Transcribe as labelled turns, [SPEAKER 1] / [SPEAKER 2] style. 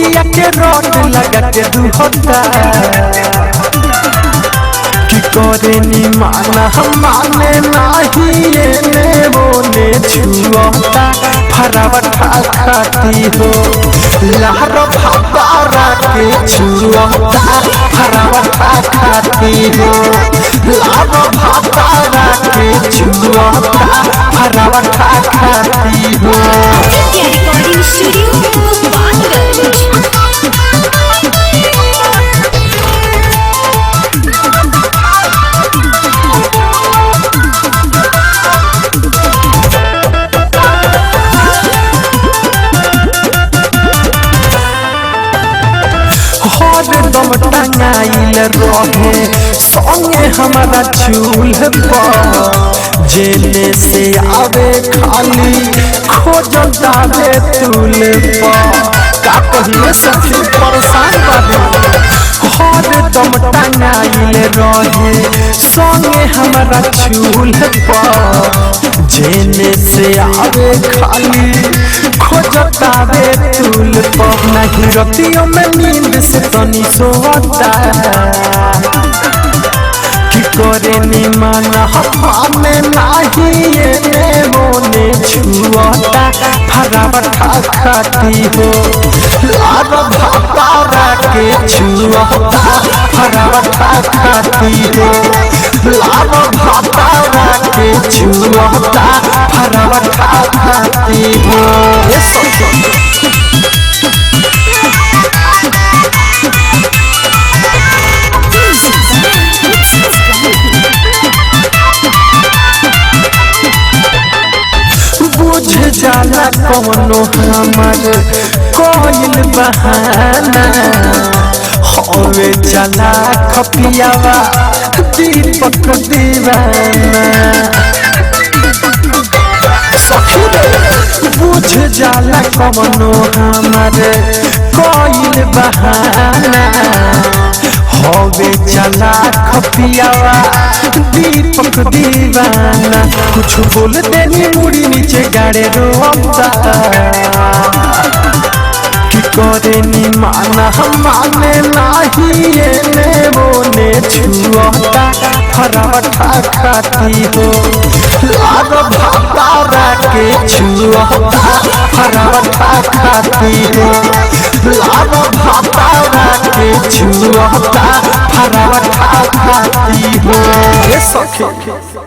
[SPEAKER 1] बतिया के रोट लगा के दुहता कि करे नी माना हम माने नहीं ने वो ने छुआता फरावटा खाती हो लहर भातारा के छुआता फरावटा खाती हो लहर भातारा के छुआता फरावटा खाती हो।
[SPEAKER 2] रिकॉर्डिंग स्टूडियो
[SPEAKER 1] दम टंगाइल रहे संगे हमारा चूल पर जेने से आवे खाली खोजता रे तूल पर का कहिए सखी परेशान बाबू हर दम टंगाइल रहे संगे हमारा चूल पर जेने से आवे खाली खोजता रे तूल पर नहीं रतियों में नींद से तनी सोता कि करे नी माना हमें नहीं ने मोने छुआता फरावटा खाती हो लार भातारा के छुआता फरावटा खाती हो लार भातारा के छुआता फरावटा खाती हो। बुझ जाला कौनो हमार कोइल बहाना होवे चला खपियावा दीपक दीवाना बुझ जाला कौनो हमार कोइल बहाना होवे चला खपियावा दीपक दीवाना कुछ बोल देनी मुड़ी नीचे गाड़े रोता कि करे नी माना हम माने नहीं ने वो ने छुआता फरावटा खाती हो लार भातारा के छुआता फरावटा खाती हो लार भातारा के छुआता फरावटा खाती हो।